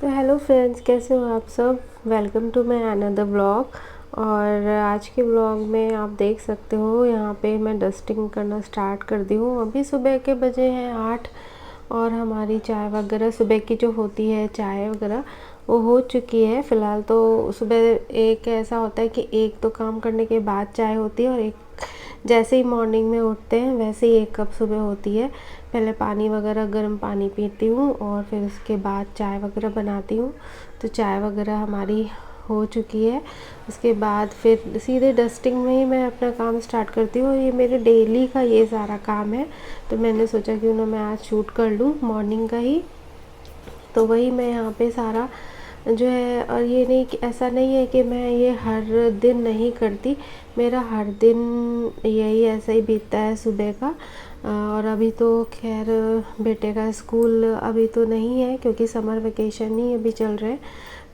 तो hello friends, कैसे हो आप सब। Welcome to my another vlog. और आज के व्लॉग में आप देख सकते हो यहाँ पे मैं डस्टिंग करना स्टार्ट कर दी हूँ। अभी सुबह के बजे हैं 8 और हमारी चाय वगैरह सुबह की जो होती है चाय वगैरह वो हो चुकी है। फ़िलहाल तो सुबह एक ऐसा होता है कि एक तो काम करने के बाद चाय होती है और एक जैसे ही मॉर्निंग में उठते हैं वैसे ही 1 कप सुबह होती है। पहले पानी वगैरह गर्म पानी पीती हूँ और फिर उसके बाद चाय वगैरह बनाती हूँ। तो चाय वगैरह हमारी हो चुकी है। उसके बाद फिर सीधे डस्टिंग में ही मैं अपना काम स्टार्ट करती हूँ। ये मेरे डेली का ये सारा काम है, तो मैंने सोचा क्यों ना मैं आज शूट कर लूँ मॉर्निंग का ही। तो वही मैं यहाँ पे सारा जो है, और ये नहीं कि ऐसा नहीं है कि मैं ये हर दिन नहीं करती। मेरा हर दिन यही ऐसा ही बीतता है सुबह का। और अभी तो खैर बेटे का स्कूल अभी तो नहीं है क्योंकि समर वेकेशन ही अभी चल रहे हैं।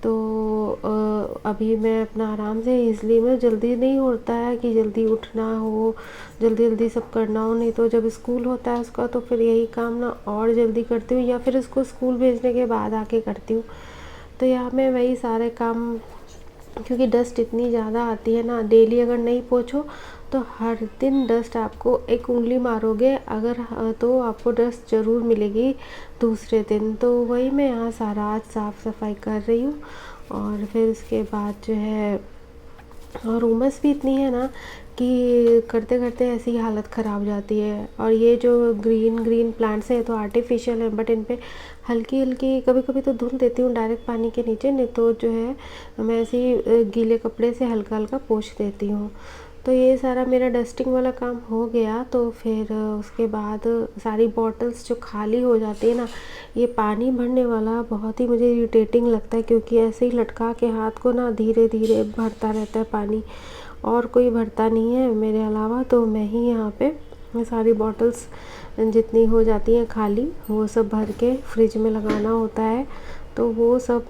तो अभी मैं अपना आराम से, इसलिए मैं जल्दी नहीं होता है कि जल्दी उठना हो, जल्दी जल्दी सब करना हो। नहीं तो जब स्कूल होता है उसका तो फिर यही काम ना और जल्दी करती हूँ या फिर उसको स्कूल भेजने के बाद आके करती हूँ। तो यहाँ मैं वही सारे काम, क्योंकि डस्ट इतनी ज़्यादा आती है ना, डेली अगर नहीं पोछो तो हर दिन डस्ट आपको, एक उंगली मारोगे अगर तो आपको डस्ट ज़रूर मिलेगी दूसरे दिन। तो वही मैं यहाँ सारा आज साफ़ सफाई कर रही हूँ। और फिर उसके बाद जो है, और उमस भी इतनी है ना कि करते करते ऐसी हालत ख़राब हो जाती है। और ये जो ग्रीन ग्रीन प्लांट्स हैं तो आर्टिफिशियल है, बट इन पे हल्की हल्की कभी कभी तो धुल देती हूँ डायरेक्ट पानी के नीचे, नहीं तो जो है मैं ऐसे ही गीले कपड़े से हल्का हल्का पोंछ देती हूँ। तो ये सारा मेरा डस्टिंग वाला काम हो गया। तो फिर उसके बाद सारी बॉटल्स जो खाली हो जाती है ना, ये पानी भरने वाला बहुत ही मुझे इरिटेटिंग लगता है, क्योंकि ऐसे ही लटका के हाथ को ना धीरे धीरे भरता रहता है पानी, और कोई भरता नहीं है मेरे अलावा। तो मैं ही यहाँ पे सारी बॉटल्स जितनी हो जाती हैं खाली वो सब भर के फ्रिज में लगाना होता है। तो वो सब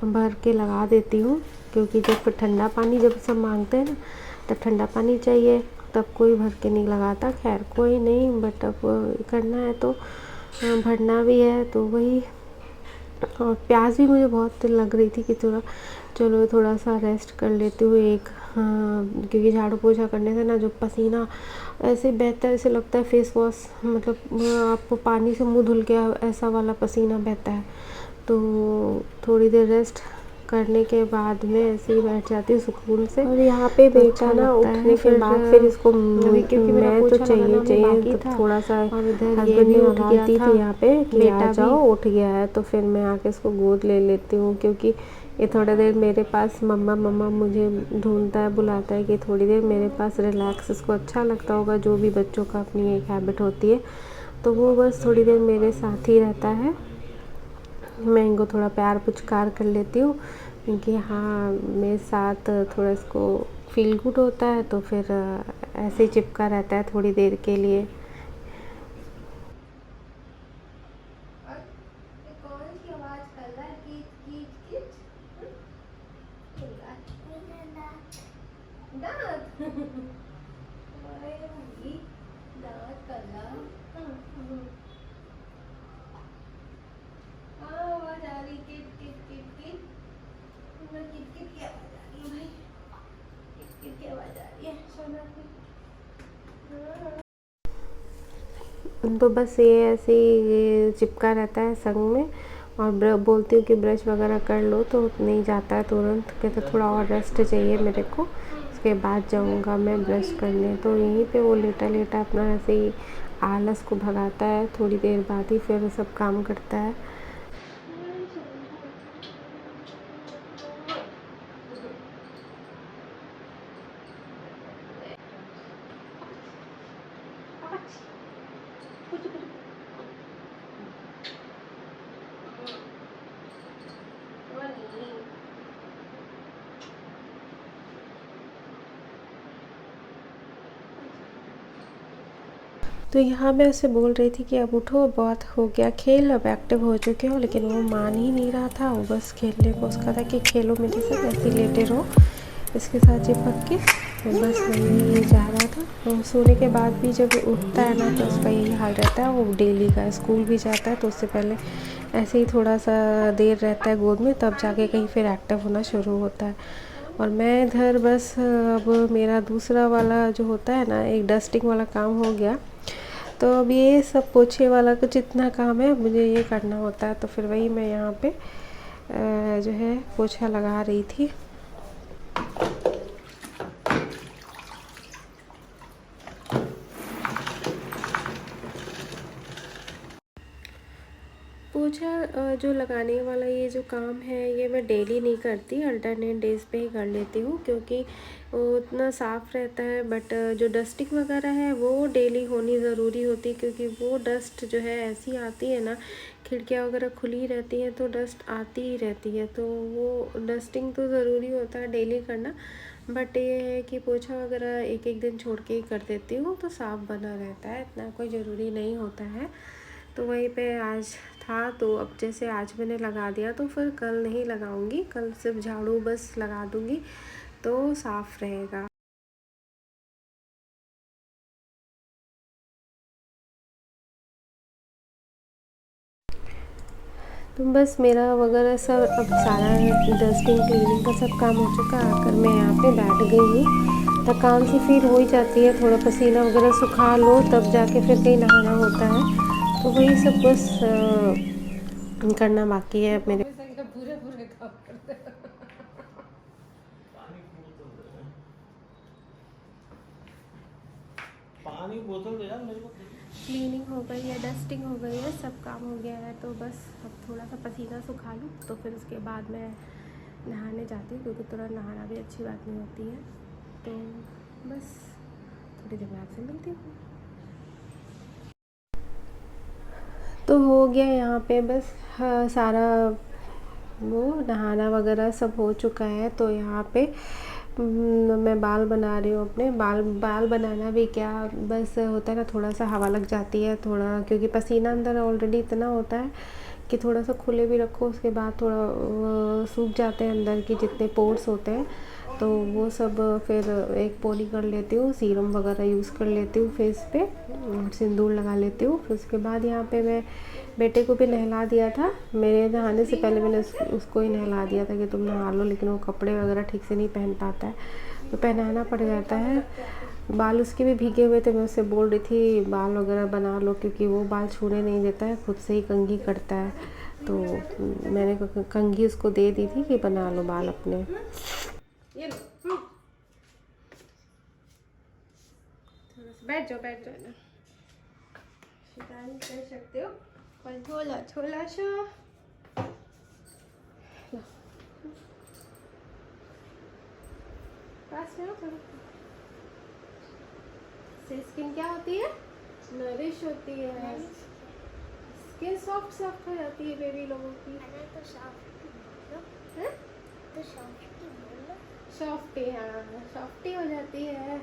भर के लगा देती हूँ, क्योंकि जब ठंडा पानी जब सब मांगते हैं ना तब ठंडा पानी चाहिए, तब कोई भर के नहीं लगाता। खैर कोई नहीं, बट अब करना है तो भरना भी है। तो वही, और प्यास भी मुझे बहुत लग रही थी कि चलो थोड़ा सा रेस्ट कर लेती हूँ एक। हाँ, क्योंकि झाड़ू पोछा करने से ना जो पसीना ऐसे बहता है, ऐसे लगता है फेस वॉश, मतलब आप पानी से मुंह धुल के ऐसा वाला पसीना बहता है। तो थोड़ी देर रेस्ट करने के बाद में ऐसे ही बैठ जाती हूँ सुकून से। और यहाँ पे तो बेटा अच्छा ना लगता उठने है। के बाद फिर इसको क्योंकि मेरा मैं तो पोछा लगाना भी चाहिए बाकी तो था थोड़ा सा और इधर ये हस्बैंड भी ने उठ गया आवाज़ दी था, थी यहाँ पे कि आ बेटा जाओ, भी। उठ गया है। तो फिर मैं आके इसको गोद ले लेती हूँ, क्योंकि ये थोड़ा देर मेरे पास मम्मा मम्मा मुझे ढूंढता है, बुलाता है कि थोड़ी देर मेरे पास रिलैक्स, इसको अच्छा लगता होगा, जो भी बच्चों का अपनी एक हैबिट होती है। तो वो बस थोड़ी देर मेरे साथ ही रहता है। मैं इनको थोड़ा प्यार पुचकार कर लेती हूँ, क्योंकि हाँ मेरे साथ थोड़ा इसको फील गुड होता है। तो फिर ऐसे ही चिपका रहता है थोड़ी देर के लिए। कौन सी आवाज कर रहा है? कीच कीच कीच। दांत ओए होगी, दांत कर रहा। हाँ आवाज आ रही, kit kit kit kit. Kit kit की आवाज आ रही है भाई, किट किट की आवाज आ रही है सोना की। तो बस ये ऐसे ही चिपका रहता है संग में। और बोलती हूँ कि ब्रश वगैरह कर लो तो नहीं जाता है तुरंत, कहते थोड़ा और रेस्ट चाहिए मेरे को, उसके बाद जाऊँगा मैं ब्रश करने। तो यहीं पे वो लेटा लेटा अपना ऐसे ही आलस को भगाता है, थोड़ी देर बाद ही फिर सब काम करता है। तो यहाँ मैं उसे बोल रही थी कि अब उठो, बहुत हो गया खेल, अब एक्टिव हो चुके हो, लेकिन वो मान ही नहीं रहा था। वो बस खेलने को उसका था कि खेलो मेरे साथ, ऐसे ही लेटे रहो इसके साथ चिपक के। तो बस वही जा रहा था। तो सोने के बाद भी जब उठता है ना तो उसका यही हाल रहता है। वो डेली का स्कूल भी जाता है तो उससे पहले ऐसे ही थोड़ा सा देर रहता है गोद में, तब जाके कहीं फिर एक्टिव होना शुरू होता है। और मैं इधर बस अब मेरा दूसरा वाला जो होता है ना, एक डस्टिंग वाला काम हो गया। तो अब ये सब पोछे वाला कुछ इतना काम है मुझे ये करना होता है। तो फिर वही मैं यहाँ पे जो है पोछा लगा रही थी। पोछा जो लगाने वाला ये जो काम है ये मैं डेली नहीं करती, अल्टरनेट डेज़ पे ही कर लेती हूँ, क्योंकि वो उतना साफ़ रहता है। बट जो डस्टिंग वगैरह है वो डेली होनी ज़रूरी होती है, क्योंकि वो डस्ट जो है ऐसी आती है ना, खिड़कियाँ वगैरह खुली रहती हैं तो डस्ट आती ही रहती है। तो वो डस्टिंग तो ज़रूरी होता है डेली करना। बट ये है कि पोछा वगैरह एक एक दिन छोड़ के ही कर देती हूँ तो साफ़ बना रहता है, इतना कोई ज़रूरी नहीं होता है। तो वहीं पे आज था तो अब जैसे आज मैंने लगा दिया तो फिर कल नहीं लगाऊंगी, कल सिर्फ झाड़ू बस लगा दूंगी तो साफ़ रहेगा। तो बस मेरा वगैरह सब अब सारा डस्टिंग क्लीनिंग का सब काम हो चुका। आकर मैं यहाँ पे बैठ गई हूँ। थकान सी फील हो ही जाती है, थोड़ा पसीना वगैरह सुखा लो तब जाके फिर कहीं नहाना होता है। तो वही सब बस करना बाकी है मेरे। पूरे पूरे काम करते हैं। पानी बोतल दे यार मेरे को। क्लीनिंग हो गई है, डस्टिंग हो गई है, सब काम हो गया है। तो बस अब थोड़ा सा पसीना सुखा लूँ तो फिर उसके बाद मैं नहाने जाती हूँ, क्योंकि तुरंत नहाना भी अच्छी बात नहीं होती है। तो बस थोड़ी देर में आपसे मिलती हूँ। तो हो गया यहाँ पे बस सारा वो नहाना वगैरह सब हो चुका है। तो यहाँ पे मैं बाल बना रही हूँ अपने। बाल बनाना भी क्या, बस होता है ना, थोड़ा सा हवा लग जाती है थोड़ा, क्योंकि पसीना अंदर ऑलरेडी इतना होता है कि थोड़ा सा खुले भी रखो उसके बाद थोड़ा सूख जाते हैं अंदर की जितने पोर्स होते हैं। तो वो सब फिर एक पोनी कर लेती हूँ, सीरम वगैरह यूज़ कर लेती हूँ फेस पे, सिंदूर लगा लेती हूँ। फिर उसके बाद यहाँ पे मैं बेटे को भी नहला दिया था। मेरे नहाने से पहले मैंने उसको ही नहला दिया था कि तुम नहा लो, लेकिन वो कपड़े वगैरह ठीक से नहीं पहन पाता है तो पहनाना पड़ जाता है। बाल उसके भी भीगे हुए थे, मैं उससे बोल रही थी बाल वगैरह बना लो, क्योंकि वो बाल छूने नहीं देता है, खुद से ही कंघी करता है। तो मैंने कंघी उसको दे दी थी कि बना लो बाल अपने। ये लो, बैठ जाओ ना, शैतानी कर सकते हो पर छोला छोला शो। पास में आओ। स्किन क्या होती है, नरिश होती है, स्किन सॉफ्ट सॉफ्ट हो जाती है बेबी लोगों की। तो सॉफ्ट हैं? तो सॉफ्ट बोलो। सॉफ्टी, हाँ सॉफ्टी हो जाती है।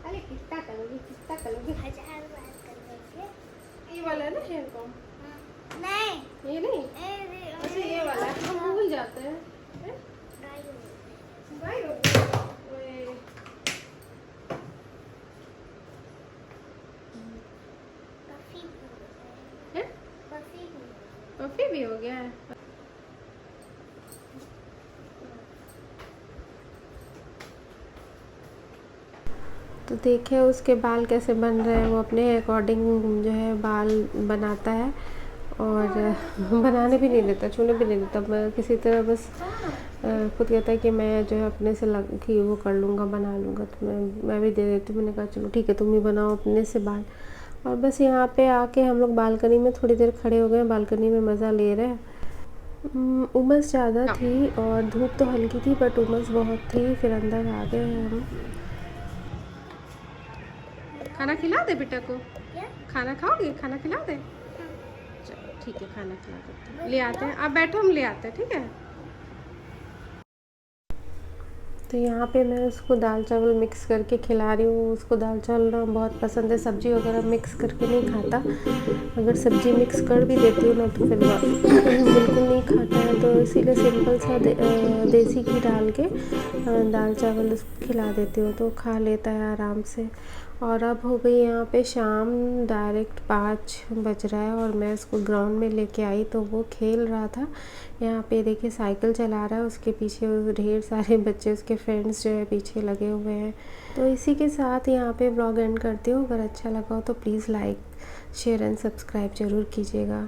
अरे कितना करोगी, कितना करोगी? 1000 बार कर देंगे। ये वाला है ना हेयर कॉम? नहीं ये नहीं, अच्छा ये वाला हम भूल जाते हैं। हैं? गाय हो गई। ओए, हैं? पफी भी हो गया है। तो देखिए उसके बाल कैसे बन रहे हैं, वो अपने अकॉर्डिंग जो है बाल बनाता है और बनाने भी नहीं देता, छूने भी नहीं देता। मैं किसी तरह बस खुद कहता है कि मैं जो है अपने से लग कि वो कर लूँगा, बना लूँगा। तो मैं भी दे देती हूँ। मैंने कहा चलो ठीक है तुम ही बनाओ अपने से बाल। और बस यहाँ पे आके हम लोग बालकनी में थोड़ी देर खड़े हो गए, बालकनी में मज़ा ले रहे हैं। उमस ज़्यादा थी और धूप तो हल्की थी बट उमस बहुत थी। फिर अंदर आ गए हम। खाना खिला दे बेटा को? क्या? खाना खाओगे? खाना खिला दे? चलो ठीक है, खाना खिला देते हैं, ले आते हैं। आप बैठो, हम ले आते हैं, ठीक है? तो यहाँ पे मैं उसको दाल चावल मिक्स करके खिला रही हूँ। उसको दाल चावल ना बहुत पसंद है, सब्ज़ी वगैरह मिक्स करके नहीं खाता। अगर सब्ज़ी मिक्स कर भी देती हूँ ना तो फिर बिल्कुल नहीं खाता है, तो इसीलिए सिंपल सा देसी घी डाल के दाल चावल उसको खिला देती हूँ, तो खा लेता है आराम से। और अब हो गई यहाँ पे शाम, डायरेक्ट 5 बज रहा है और मैं उसको ग्राउंड में लेके आई तो वो खेल रहा था। यहाँ पे देखिए साइकिल चला रहा है, उसके पीछे ढेर सारे बच्चे, उसके फ्रेंड्स जो है पीछे लगे हुए हैं। तो इसी के साथ यहाँ पे ब्लॉग एंड करती हूँ। अगर अच्छा लगा हो तो please like share and subscribe ज़रूर कीजिएगा।